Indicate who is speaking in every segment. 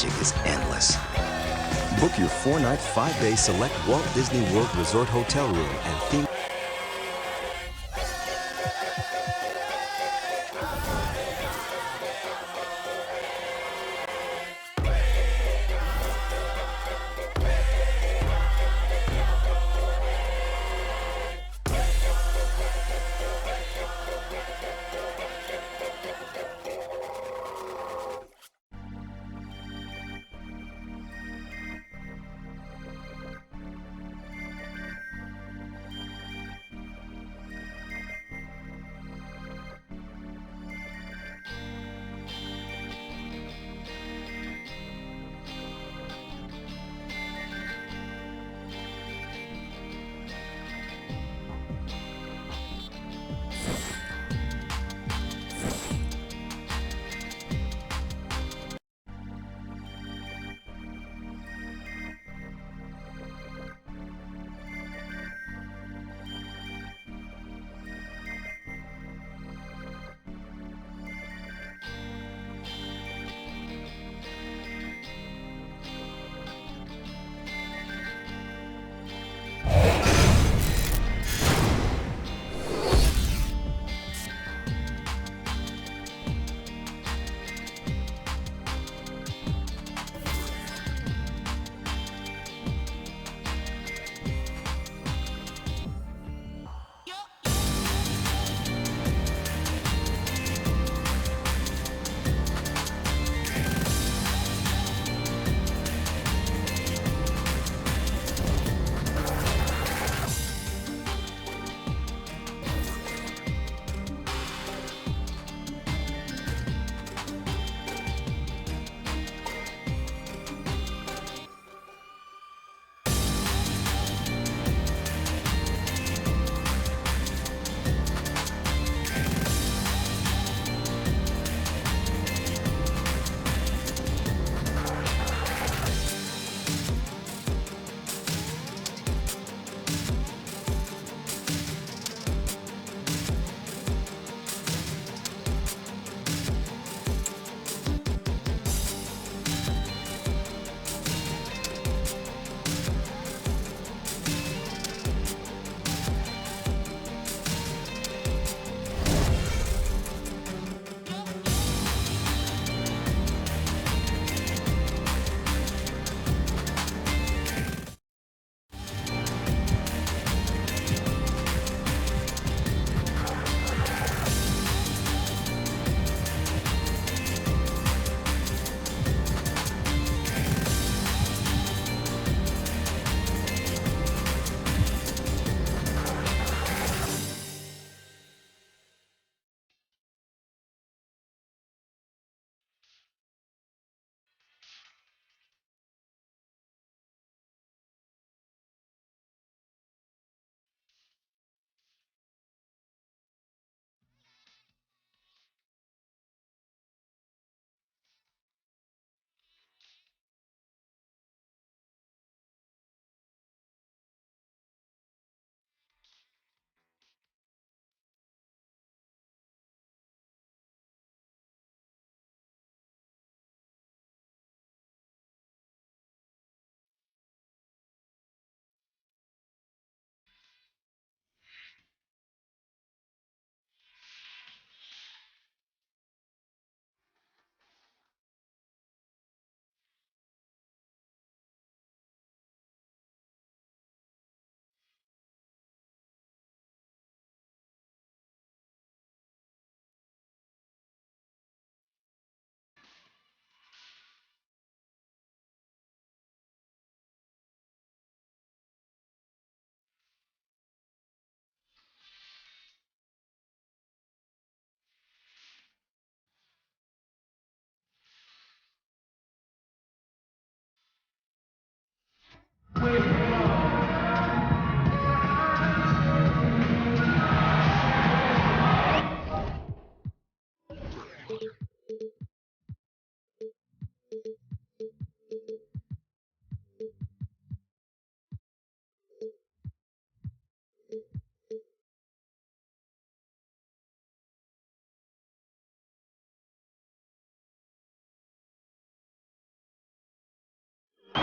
Speaker 1: magic is endless. Book your 4-night, 5-day select Walt Disney World Resort hotel room and theme.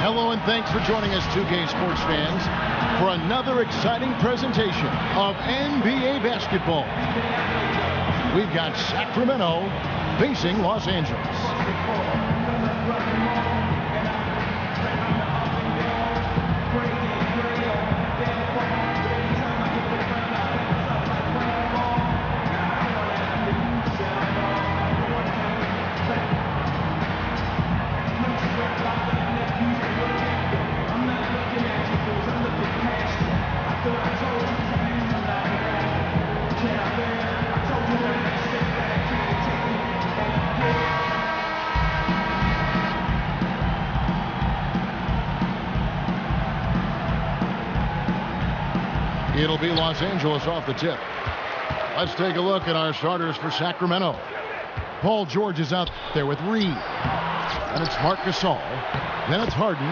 Speaker 2: Hello and thanks for joining us, 2K sports fans, for another exciting presentation of NBA basketball. We've got Sacramento facing Los Angeles. It'll be Los Angeles off the tip. Let's take a look at our starters for Sacramento. Paul George is out there with Reed. And it's Marc Gasol. Then it's Harden.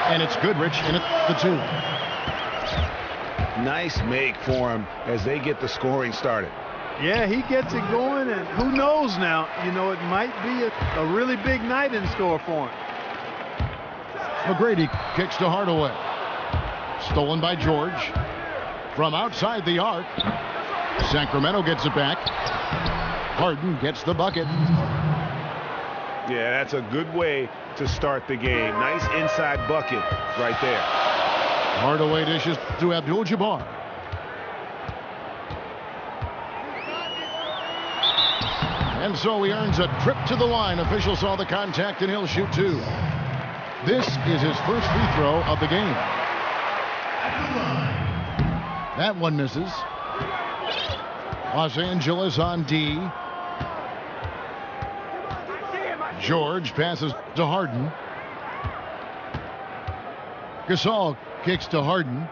Speaker 2: And it's Goodrich in at the 2.
Speaker 3: Nice make for him as they get the scoring started.
Speaker 4: Yeah, he gets it going, and who knows now, you know, it might be a really big night in store for him.
Speaker 2: McGrady kicks to Hardaway. Stolen by George. From outside the arc, Sacramento gets it back. Harden gets the bucket.
Speaker 3: Yeah, that's a good way to start the game. Nice inside bucket right there.
Speaker 2: Hardaway dishes to Abdul-Jabbar. And so he earns a trip to the line. Official saw the contact and he'll shoot 2. This is his first free throw of the game. That one misses. Los Angeles on D. George passes to Harden. Gasol kicks to Harden.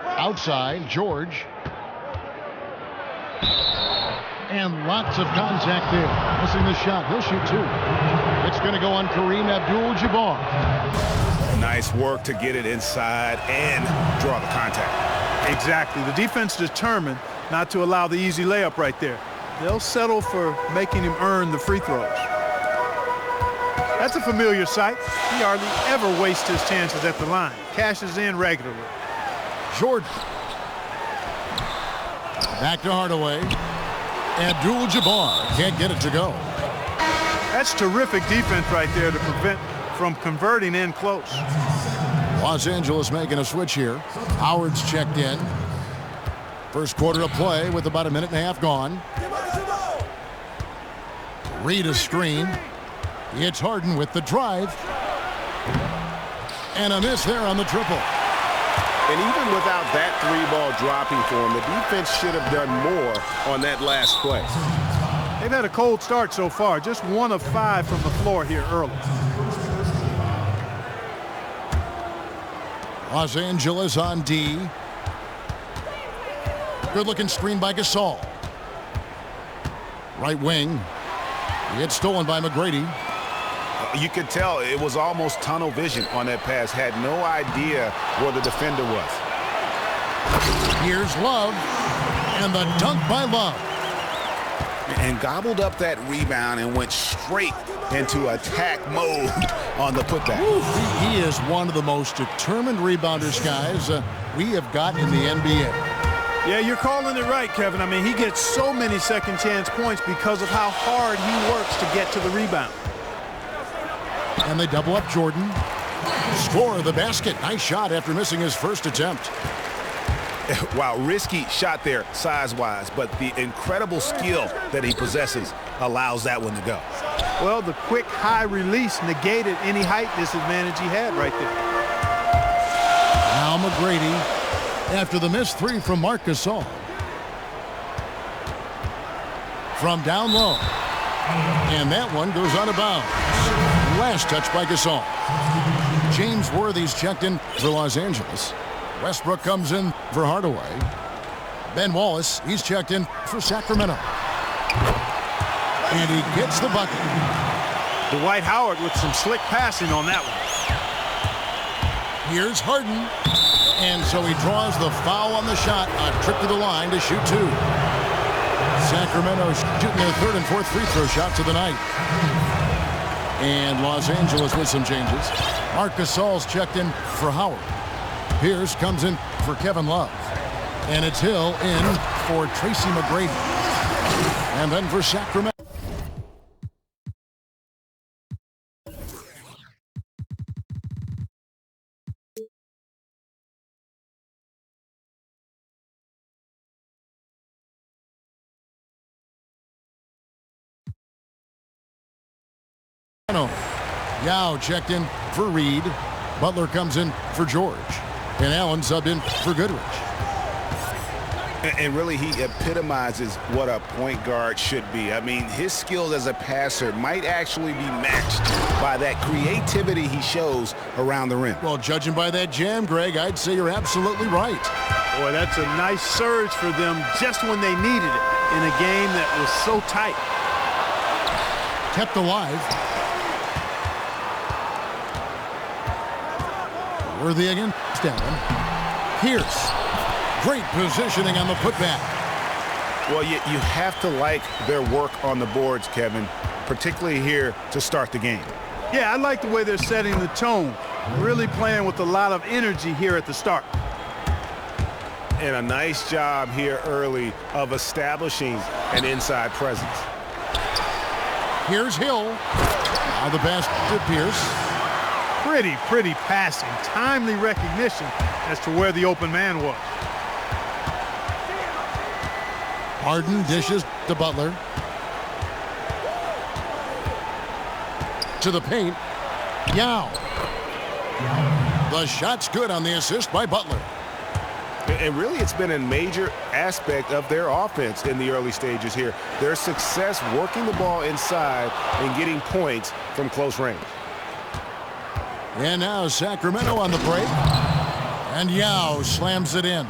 Speaker 2: Outside, George. And lots of contact there. Missing the shot. He'll shoot 2. It's going to go on Kareem Abdul-Jabbar.
Speaker 3: Nice work to get it inside and draw the contact.
Speaker 4: Exactly. The defense determined not to allow the easy layup right there. They'll settle for making him earn the free throws. That's a familiar sight. He hardly ever wastes his chances at the line. Cashes in regularly.
Speaker 2: Jordan. Back to Hardaway. Abdul-Jabbar can't get it to go.
Speaker 4: That's terrific defense right there to prevent from converting in close.
Speaker 2: Los Angeles making a switch here. Howard's checked in. First quarter of play with about a minute and a half gone. Reed a screen. It's Harden with the drive. And a miss there on the triple.
Speaker 3: And even without that 3-ball dropping for him, the defense should have done more on that last play.
Speaker 4: They've had a cold start so far. Just 1 of 5 from the floor here early.
Speaker 2: Los Angeles on D. Good-looking screen by Gasol. Right wing. It's stolen by McGrady.
Speaker 3: You could tell it was almost tunnel vision on that pass. Had no idea where the defender was.
Speaker 2: Here's Love. And the dunk by Love.
Speaker 3: And gobbled up that rebound and went straight into attack mode on the putback.
Speaker 2: He is one of the most determined rebounders, guys, we have got in the NBA.
Speaker 4: Yeah, you're calling it right, Kevin. I mean, he gets so many second chance points because of how hard he works to get to the rebound.
Speaker 2: And they double up Jordan. Score the basket. Nice shot after missing his first attempt.
Speaker 3: Wow, risky shot there size-wise, but the incredible skill that he possesses allows that one to go.
Speaker 4: Well, the quick high release negated any height disadvantage he had right there.
Speaker 2: Now McGrady after the missed 3 from Marc Gasol. From down low. And that one goes out of bounds. Last touch by Gasol. James Worthy's checked in for Los Angeles. Westbrook comes in for Hardaway. Ben Wallace, he's checked in for Sacramento. And he gets the bucket.
Speaker 4: Dwight Howard with some slick passing on that one.
Speaker 2: Here's Harden. And so he draws the foul on the shot. A trip to the line to shoot 2. Sacramento shooting their 3rd and 4th free throw shots of the night. And Los Angeles with some changes. Marc Gasol's checked in for Howard. Pierce comes in for Kevin Love. And it's Hill in for Tracy McGrady. And then for Sacramento. Yao checked in for Reed. Butler comes in for George. And Allen subbed in for Goodrich.
Speaker 3: And really, he epitomizes what a point guard should be. I mean, his skills as a passer might actually be matched by that creativity he shows around the rim.
Speaker 2: Well, judging by that jam, Greg, I'd say you're absolutely right.
Speaker 4: Boy, that's a nice surge for them just when they needed it in a game that was so tight.
Speaker 2: Kept alive. Worthy again. Allen. Pierce. Great positioning on the putback.
Speaker 3: Well, you have to like their work on the boards, Kevin, particularly here to start the game.
Speaker 4: Yeah, I like the way they're setting the tone. Really playing with a lot of energy here at the start.
Speaker 3: And a nice job here early of establishing an inside presence.
Speaker 2: Here's Hill. Now the pass to Pierce.
Speaker 4: Pretty passing. Timely recognition as to where the open man was.
Speaker 2: Harden dishes to Butler. To the paint. Yao. The shot's good on the assist by Butler.
Speaker 3: And really, it's been a major aspect of their offense in the early stages here. Their success working the ball inside and getting points from close range.
Speaker 2: And now Sacramento on the break. And Yao slams it in.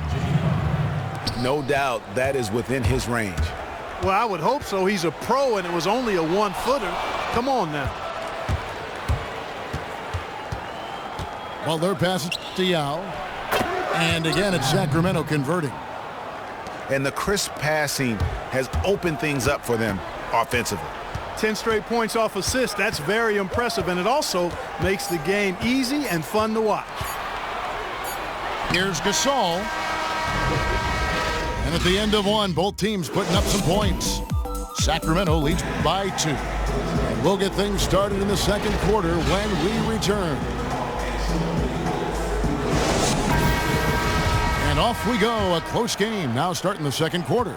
Speaker 3: No doubt that is within his range.
Speaker 4: Well, I would hope so. He's a pro, and it was only a one-footer. Come on now.
Speaker 2: Butler passes to Yao. And again, it's Sacramento converting.
Speaker 3: And the crisp passing has opened things up for them offensively.
Speaker 4: 10 straight points off assists. That's very impressive, and it also makes the game easy and fun to watch.
Speaker 2: Here's Gasol. And at the end of one, both teams putting up some points. Sacramento leads by 2. And we'll get things started in the second quarter when we return. And off we go. A close game now starting the second quarter.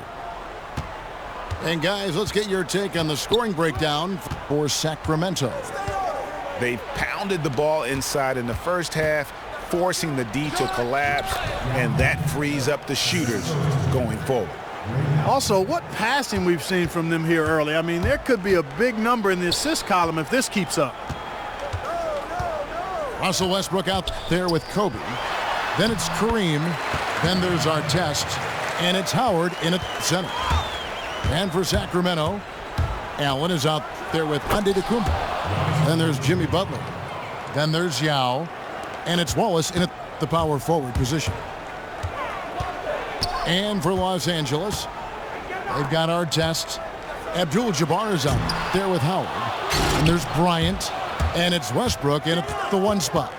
Speaker 2: And guys, let's get your take on the scoring breakdown for Sacramento.
Speaker 3: They pounded the ball inside in the first half, forcing the D to collapse, and that frees up the shooters going forward.
Speaker 4: Also, what passing we've seen from them here early. I mean, there could be a big number in the assist column if this keeps up.
Speaker 2: Russell Westbrook out there with Kobe. Then it's Kareem. Then there's Artest. And it's Howard in at center. And for Sacramento, Allen is out there with Antetokounmpo. Then there's Jimmy Butler. Then there's Yao. And it's Wallace in at the power forward position. And for Los Angeles, they've got Artest. Abdul-Jabbar is out there with Howard. And there's Bryant. And it's Westbrook in at the 1 spot.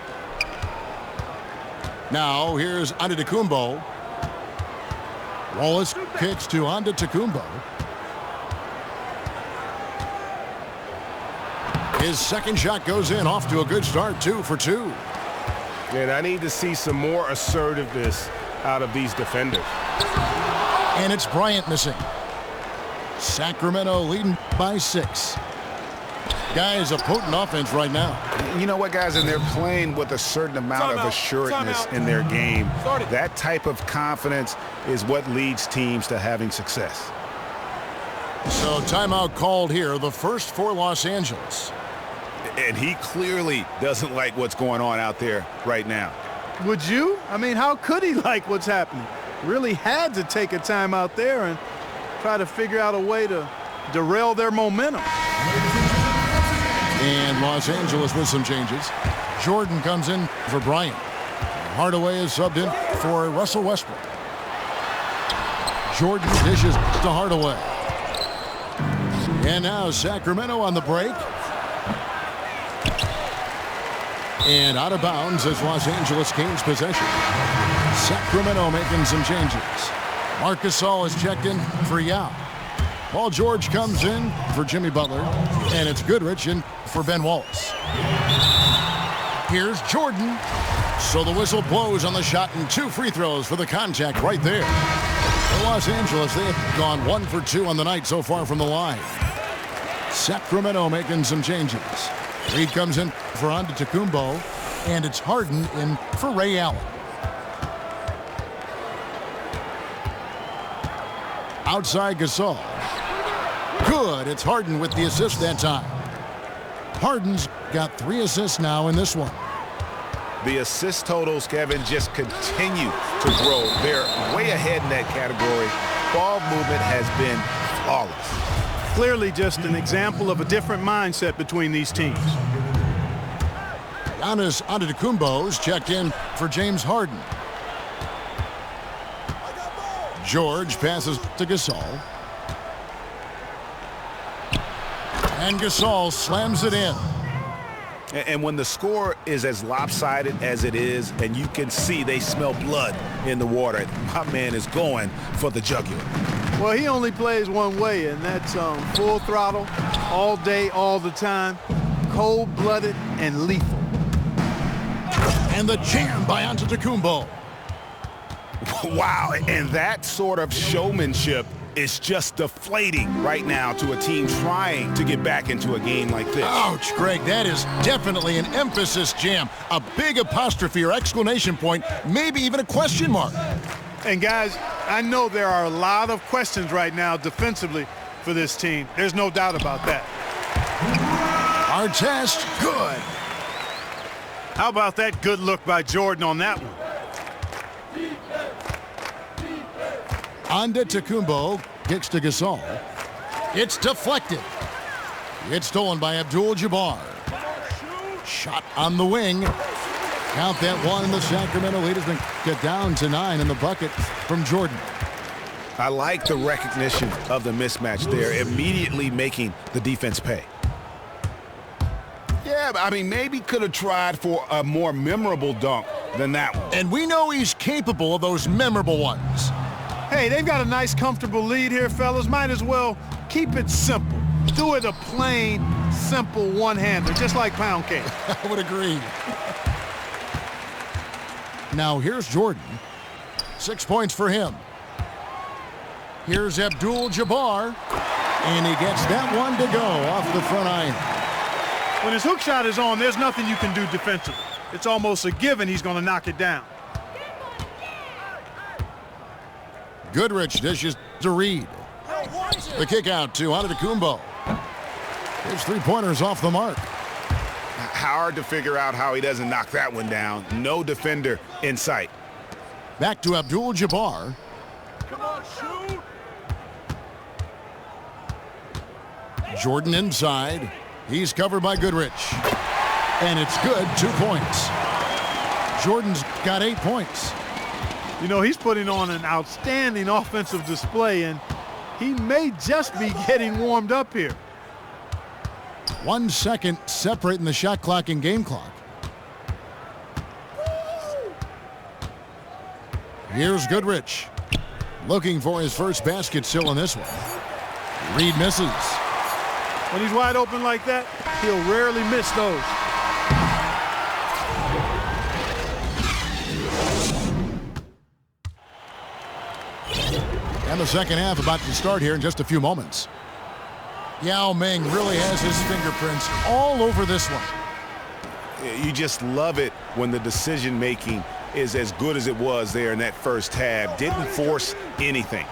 Speaker 2: Now here's Antetokounmpo. Wallace kicks to Antetokounmpo. His second shot goes in, off to a good start, 2 for 2.
Speaker 3: And I need to see some more assertiveness out of these defenders.
Speaker 2: And it's Bryant missing. Sacramento leading by 6. Guys, a potent offense right now.
Speaker 3: You know what, guys, and they're playing with a certain amount of assuredness in their game. That type of confidence is what leads teams to having success.
Speaker 2: So timeout called here, the first for Los Angeles.
Speaker 3: And he clearly doesn't like what's going on out there right now.
Speaker 4: Would you? I mean, how could he like what's happening? Really had to take a time out there and try to figure out a way to derail their momentum.
Speaker 2: And Los Angeles with some changes. Jordan comes in for Bryant. Hardaway is subbed in for Russell Westbrook. Jordan dishes to Hardaway. And now Sacramento on the break. And out of bounds as Los Angeles gains possession. Sacramento making some changes. Marcus Gasol is checked in for Yao. Paul George comes in for Jimmy Butler. And it's Goodrich in for Ben Wallace. Here's Jordan. So the whistle blows on the shot and 2 free throws for the contact right there. For Los Angeles, they have gone 1 for 2 on the night so far from the line. Sacramento making some changes. Reed comes in for Antetokounmpo, and it's Harden in for Ray Allen. Outside Gasol. Good, it's Harden with the assist that time. Harden's got 3 assists now in this one.
Speaker 3: The assist totals, Kevin, just continue to grow. They're way ahead in that category. Ball movement has been flawless.
Speaker 4: Clearly just an example of a different mindset between these teams.
Speaker 2: Giannis Antetokounmpo's checked in for James Harden. George passes to Gasol. And Gasol slams it in.
Speaker 3: And when the score is as lopsided as it is, and you can see they smell blood in the water, my man is going for the jugular.
Speaker 4: Well, he only plays one way, and that's full throttle, all day, all the time, cold-blooded and lethal.
Speaker 2: And the jam by Antetokounmpo.
Speaker 3: Wow, and that sort of showmanship is just deflating right now to a team trying to get back into a game like this.
Speaker 2: Ouch, Greg, that is definitely an emphasis jam. A big apostrophe or exclamation point, maybe even a question mark.
Speaker 4: And guys, I know there are a lot of questions right now defensively for this team. There's no doubt about that.
Speaker 2: Artest, good.
Speaker 4: How about that good look by Jordan on that one?
Speaker 2: Antetokounmpo kicks to Gasol. It's deflected. It's stolen by Abdul-Jabbar. Shot on the wing. Count that one. The Sacramento lead has been cut down to 9 in the bucket from Jordan.
Speaker 3: I like the recognition of the mismatch there, immediately making the defense pay. Yeah, I mean, maybe could have tried for a more memorable dunk than that one.
Speaker 2: And we know he's capable of those memorable ones.
Speaker 4: Hey, they've got a nice, comfortable lead here, fellas. Might as well keep it simple. Do it a plain, simple one-hander, just like pound cake.
Speaker 2: I would agree. Now here's Jordan. 6 points for him. Here's Abdul-Jabbar. And he gets that one to go off the front iron.
Speaker 4: When his hook shot is on, there's nothing you can do defensively. It's almost a given he's going to knock it down.
Speaker 2: Goodrich dishes to Reed. The kick out to Antetokounmpo. His 3-pointers off the mark.
Speaker 3: Hard to figure out how he doesn't knock that one down. No defender in sight.
Speaker 2: Back to Abdul-Jabbar.
Speaker 4: Come on, shoot!
Speaker 2: Jordan inside. He's covered by Goodrich. And it's good, 2 points. Jordan's got 8 points.
Speaker 4: You know, he's putting on an outstanding offensive display, and he may just be getting warmed up here.
Speaker 2: 1 second separating the shot clock and game clock. Here's Goodrich. Looking for his first basket still in this one. Reed misses.
Speaker 4: When he's wide open like that, he'll rarely miss those.
Speaker 2: And the second half about to start here in just a few moments. Yao Ming really has his fingerprints all over this one.
Speaker 3: You just love it when the decision-making is as good as it was there in that first half. Didn't force anything.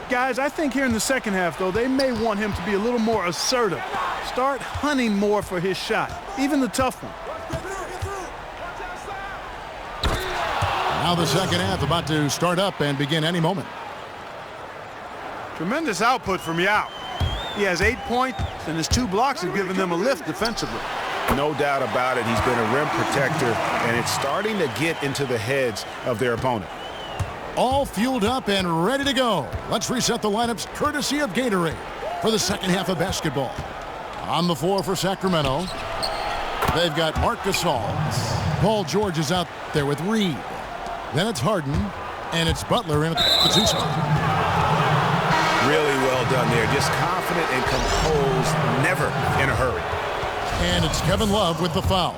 Speaker 4: Guys, I think here in the second half, though, they may want him to be a little more assertive. Start hunting more for his shot, even the tough one.
Speaker 2: Now the second half about to start up and begin any moment.
Speaker 4: Tremendous output from Yao. He has 8 points, and his 2 blocks have given them a lift defensively.
Speaker 3: No doubt about it. He's been a rim protector, and it's starting to get into the heads of their opponent.
Speaker 2: All fueled up and ready to go. Let's reset the lineups courtesy of Gatorade for the second half of basketball. On the floor for Sacramento, they've got Marc Gasol, Paul George is out there with Reed. Then it's Harden, and it's Butler in the 2 spot.
Speaker 3: Really well done there. Just confident and composed, never in a hurry.
Speaker 2: And it's Kevin Love with the foul.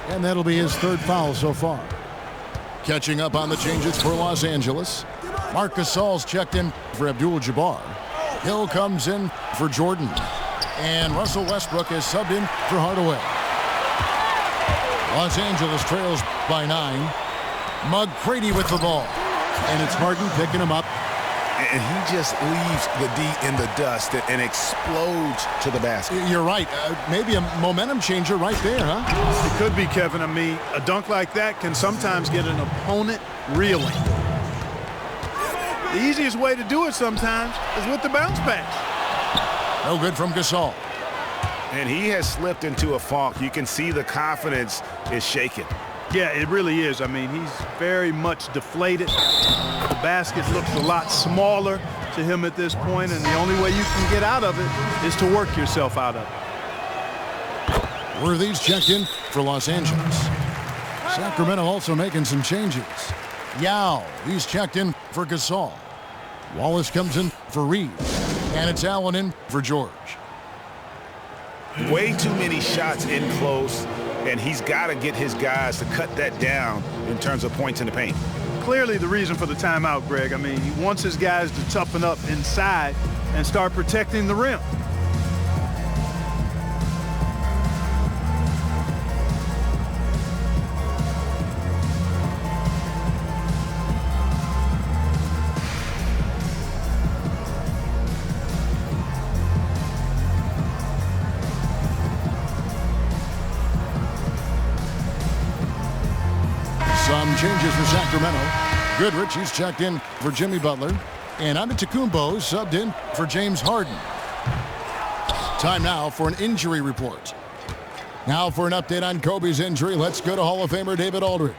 Speaker 2: And that'll be his 3rd foul so far. Catching up on the changes for Los Angeles. Marc Gasol's checked in for Abdul-Jabbar. Hill comes in for Jordan. And Russell Westbrook is subbed in for Hardaway. Los Angeles trails by 9. McGrady with the ball. And it's Harden picking him up.
Speaker 3: And he just leaves the D in the dust and explodes to the basket.
Speaker 2: You're right. Maybe a momentum changer right there, huh?
Speaker 4: It could be, Kevin. I mean, a dunk like that can sometimes get an opponent reeling. The easiest way to do it sometimes is with the bounce pass.
Speaker 2: No good from Gasol.
Speaker 3: And he has slipped into a funk. You can see the confidence is shaken.
Speaker 4: Yeah, it really is. I mean, he's very much deflated. The basket looks a lot smaller to him at this point, and the only way you can get out of it is to work yourself out of it.
Speaker 2: Worthy's checked in for Los Angeles. Sacramento also making some changes. Yao, he's checked in for Gasol. Wallace comes in for Reed. And it's Allen in for George.
Speaker 3: Way too many shots in close, and he's got to get his guys to cut that down in terms of points in the paint.
Speaker 4: Clearly the reason for the timeout, Greg. I mean, he wants his guys to toughen up inside and start protecting the rim.
Speaker 2: Some changes for Sacramento. Goodrich, he's checked in for Jimmy Butler. And Antetokounmpo subbed in for James Harden. Time now for an injury report. Now for an update on Kobe's injury, let's go to Hall of Famer David Aldridge.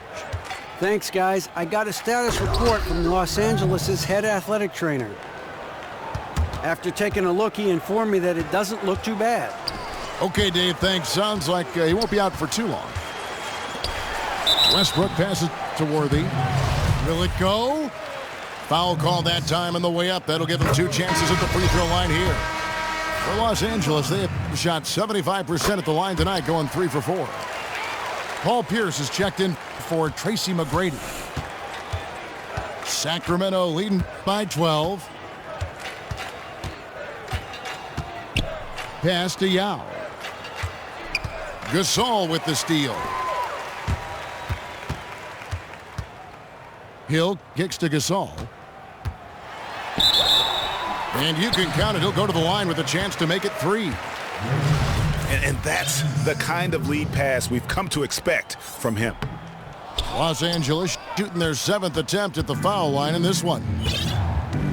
Speaker 5: Thanks, guys. I got a status report from Los Angeles' head athletic trainer. After taking a look, he informed me that it doesn't look too bad.
Speaker 2: Okay, Dave, thanks. Sounds like he won't be out for too long. Westbrook passes to Worthy. Will it go? Foul call that time on the way up. That'll give them 2 chances at the free throw line here. For Los Angeles, they have shot 75% at the line tonight, going 3 for 4. Paul Pierce is checked in for Tracy McGrady. Sacramento leading by 12. Pass to Yao. Gasol with the steal. Hill kicks to Gasol. And you can count it. He'll go to the line with a chance to make it 3.
Speaker 3: And that's the kind of lead pass we've come to expect from him.
Speaker 2: Los Angeles shooting their 7th attempt at the foul line in this one.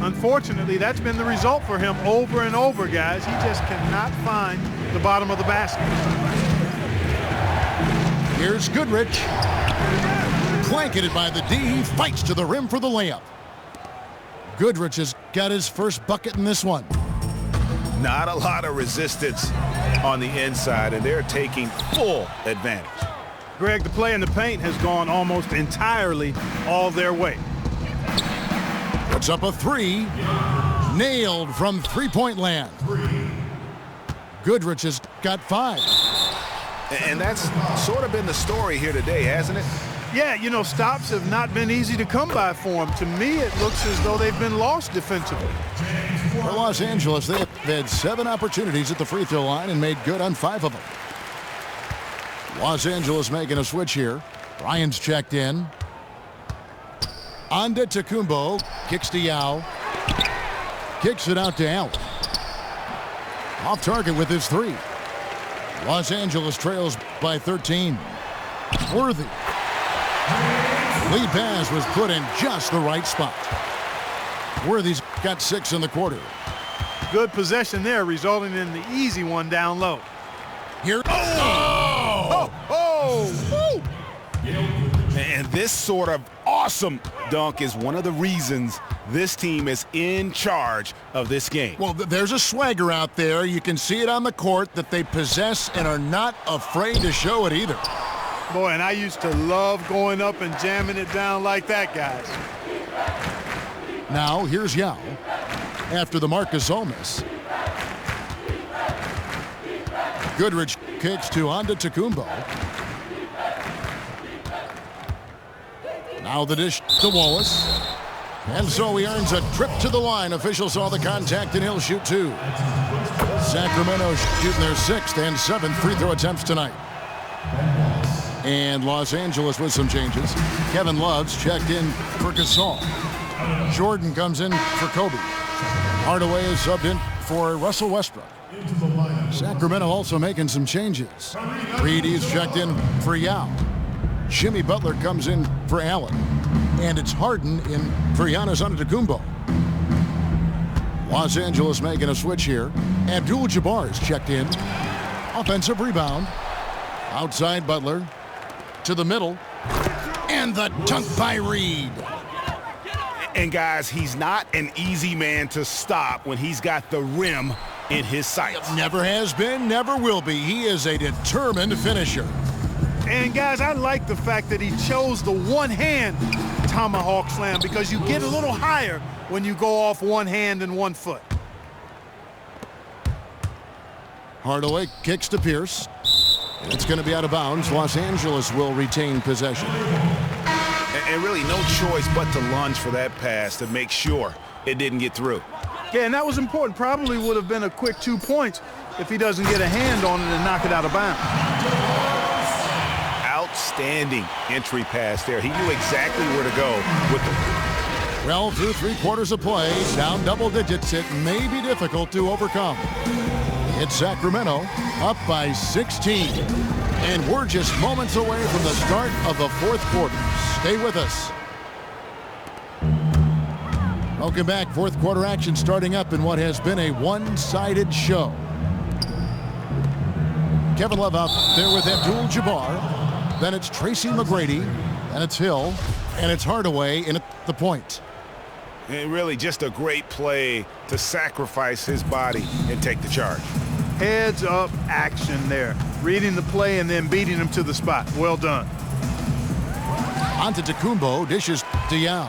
Speaker 4: Unfortunately, that's been the result for him over and over, guys. He just cannot find the bottom of the basket.
Speaker 2: Here's Goodrich. Blanketed by the D. He fights to the rim for the layup. Goodrich has got his first bucket in this one.
Speaker 3: Not a lot of resistance on the inside, and they're taking full advantage.
Speaker 4: Greg, the play in the paint has gone almost entirely all their way.
Speaker 2: Puts up a 3. Nailed from three-point land. Goodrich has got 5.
Speaker 3: And that's sort of been the story here today, hasn't it?
Speaker 4: Yeah, you know, stops have not been easy to come by for him. To me, it looks as though they've been lost defensively.
Speaker 2: For Los Angeles, they have had 7 opportunities at the free throw line and made good on 5 of them. Los Angeles making a switch here. Ryan's checked in. Antetokounmpo kicks to Yao. Kicks it out to Allen. Off target with his 3. Los Angeles trails by 13. Worthy. Lead pass was put in just the right spot. Worthy's got 6 in the quarter.
Speaker 4: Good possession there, resulting in the easy one down low.
Speaker 2: Here.
Speaker 3: And this sort of awesome dunk is one of the reasons this team is in charge of this game.
Speaker 2: Well, there's a swagger out there. You can see it on the court that they possess and are not afraid to show it either.
Speaker 4: Boy, and I used to love going up and jamming it down like that, guys.
Speaker 2: Now here's Yao after the Marcus miss. Goodrich kicks to Antetokounmpo. Now the dish to Wallace. And so he earns a trip to the line. Officials saw the contact and he'll shoot two. Sacramento shooting their 6th and 7th free throw attempts tonight. And Los Angeles with some changes. Kevin Love's checked in for Gasol. Jordan comes in for Kobe. Hardaway is subbed in for Russell Westbrook. Sacramento also making some changes. Reedy's checked in for Yao. Jimmy Butler comes in for Allen. And it's Harden in for Giannis Antetokounmpo. Los Angeles making a switch here. Abdul-Jabbar's checked in. Offensive rebound. Outside Butler. To the middle. And the dunk by Reed.
Speaker 3: And guys, he's not an easy man to stop when he's got the rim in his sights.
Speaker 2: Never has been, never will be. He is a determined finisher.
Speaker 4: And guys, I like the fact that he chose the one-hand tomahawk slam because you get a little higher when you go off one hand and 1 foot.
Speaker 2: Hardaway kicks to Pierce. It's going to be out of bounds. Los Angeles will retain possession.
Speaker 3: And really no choice but to lunge for that pass to make sure it didn't get through.
Speaker 4: Yeah, and that was important. Probably would have been a quick 2 points if he doesn't get a hand on it and knock it out of bounds.
Speaker 3: Outstanding entry pass there. He knew exactly where to go with it.
Speaker 2: Well, through 3/4 of play, down double digits, it may be difficult to overcome. It's Sacramento up by 16. And we're just moments away from the start of the 4th quarter. Stay with us. Welcome back. 4th quarter action starting up in what has been a one-sided show. Kevin Love out there with Abdul-Jabbar. Then it's Tracy McGrady, and it's Hill, and it's Hardaway in at the point.
Speaker 3: And really just a great play to sacrifice his body and take the charge.
Speaker 4: Heads up action there. Reading the play and then beating him to the spot. Well done.
Speaker 2: Antetokounmpo dishes to Yao.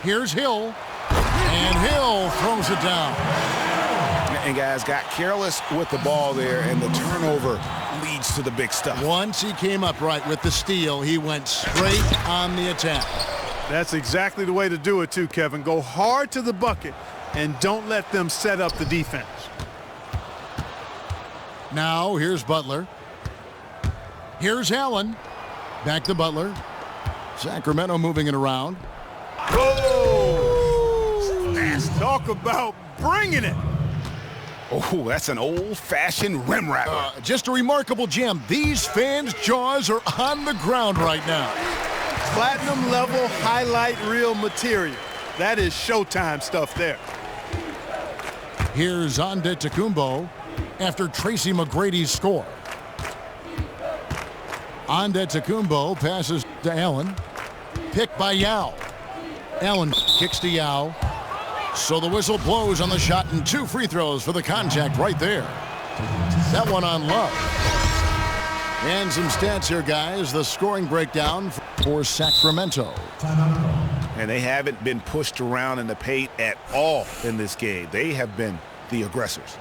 Speaker 2: Here's Hill, and Hill throws it down.
Speaker 3: And guys got careless with the ball there, and the turnover leads to the big stuff.
Speaker 2: Once he came up right with the steal, he went straight on the attack.
Speaker 4: That's exactly the way to do it too, Kevin. Go hard to the bucket and don't let them set up the defense.
Speaker 2: Now here's Butler. Here's Allen. Back to Butler. Sacramento moving it around.
Speaker 4: Oh! Talk about bringing it.
Speaker 3: Oh, that's an old-fashioned rim wrapper.
Speaker 2: Just a remarkable gem. These fans' jaws are on the ground right now.
Speaker 4: Platinum level highlight reel material. That is Showtime stuff there.
Speaker 2: Here's Antetokounmpo after Tracy McGrady's score. Antetokounmpo passes to Allen. Picked by Yao. Allen kicks to Yao. So the whistle blows on the shot and 2 free throws for the contact right there. That one on Love. And some stats here, guys. The scoring breakdown for Sacramento.
Speaker 3: And they haven't been pushed around in the paint at all in this game. They have been the aggressors.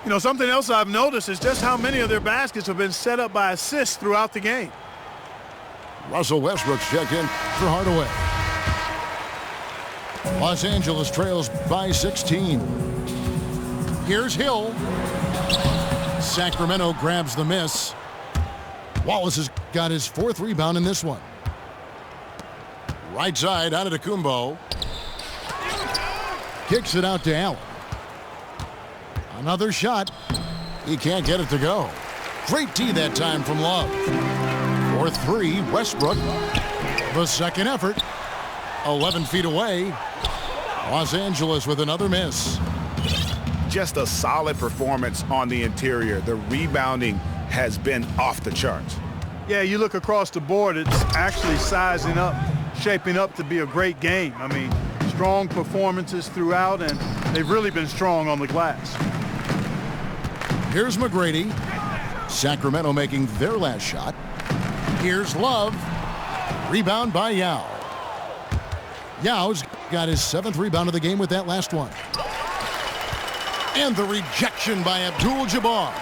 Speaker 4: You know, something else I've noticed is just how many of their baskets have been set up by assists throughout the game.
Speaker 2: Russell Westbrook's checked in for Hardaway. Los Angeles trails by 16. Here's Hill. Sacramento grabs the miss. Wallace has got his 4th rebound in this one. Right side, Antetokounmpo. Kicks it out to Allen. Another shot. He can't get it to go. Great D that time from Love. 4-3, Westbrook. The second effort. 11 feet away. Los Angeles with another miss.
Speaker 3: Just a solid performance on the interior. The rebounding has been off the charts.
Speaker 4: Yeah, you look across the board, it's actually sizing up, shaping up to be a great game. I mean, strong performances throughout, and they've really been strong on the glass.
Speaker 2: Here's McGrady. Sacramento making their last shot. Here's Love. Rebound by Yao. Yao's got his 7th rebound of the game with that last one. And the rejection by Abdul-Jabbar.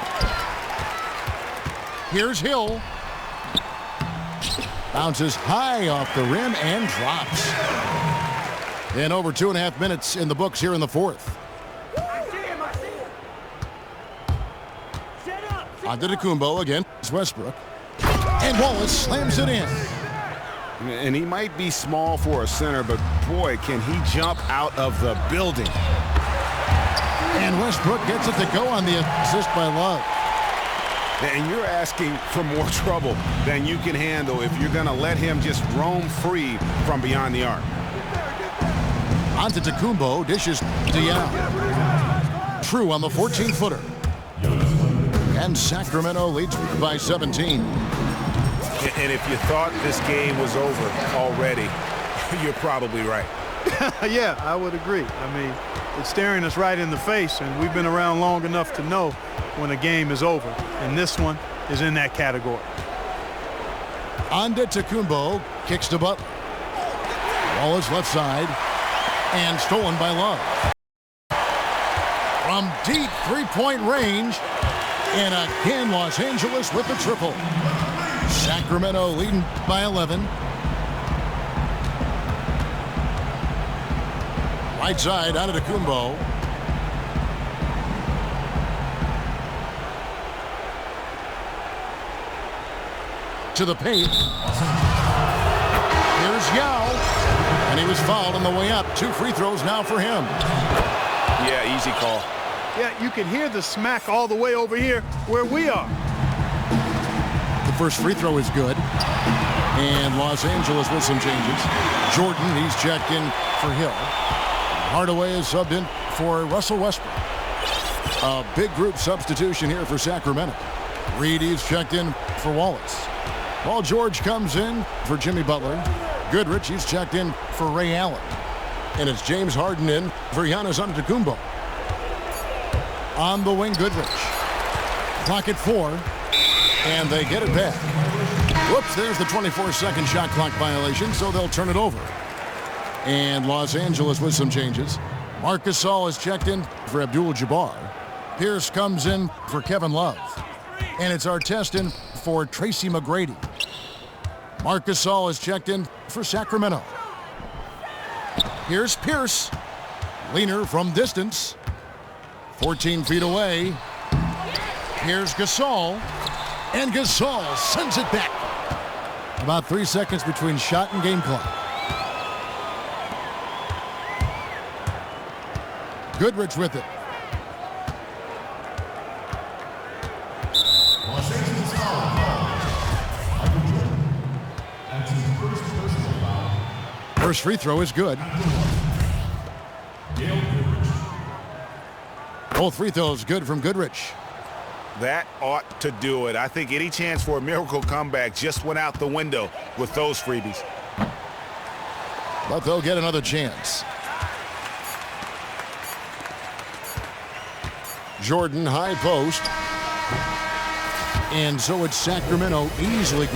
Speaker 2: Here's Hill. Bounces high off the rim and drops. And over 2.5 minutes in the books here in the fourth. Antetokounmpo against Westbrook. And Wallace slams it in.
Speaker 3: And he might be small for a center, but boy, can he jump out of the building.
Speaker 2: And Westbrook gets it to go on the assist by Love.
Speaker 3: And you're asking for more trouble than you can handle if you're going to let him just roam free from beyond the arc.
Speaker 2: Antetokounmpo dishes to Yao. True on the 14-footer. And Sacramento leads by 17.
Speaker 3: And if you thought this game was over already, you're probably right.
Speaker 4: Yeah, I would agree. I mean, it's staring us right in the face, and we've been around long enough to know when a game is over. And this one is in that category.
Speaker 2: Antetokounmpo kicks to Butler. Wallace left side. And stolen by Love. From deep three-point range. And again, Los Angeles with the triple. Sacramento leading by 11. Right side, Antetokounmpo. To the paint. Here's Yao. And he was fouled on the way up. 2 free throws now for him.
Speaker 3: Yeah, easy call.
Speaker 4: Yeah, you can hear the smack all the way over here where we are.
Speaker 2: The first free throw is good. And Los Angeles with some changes. Jordan, he's checked in for Hill. Hardaway is subbed in for Russell Westbrook. A big group substitution here for Sacramento. Reed, he's checked in for Wallace. Paul George comes in for Jimmy Butler. Goodrich, he's checked in for Ray Allen. And it's James Harden in for Giannis Antetokounmpo. On the wing, Goodrich. Clock at 4. And they get it back. Whoops, there's the 24-second shot clock violation, so they'll turn it over. And Los Angeles with some changes. Marc Gasol is checked in for Abdul-Jabbar. Pierce comes in for Kevin Love. And it's Artest in for Tracy McGrady. Marc Gasol is checked in for Sacramento. Here's Pierce. Leaner from distance. 14 feet away. Here's Gasol. And Gasol sends it back. About 3 seconds between shot and game clock. Goodrich with it. First free throw is good. Both free throws good from Goodrich.
Speaker 3: That ought to do it. I think any chance for a miracle comeback just went out the window with those freebies.
Speaker 2: But they'll get another chance. Jordan, high post. And so it's Sacramento easily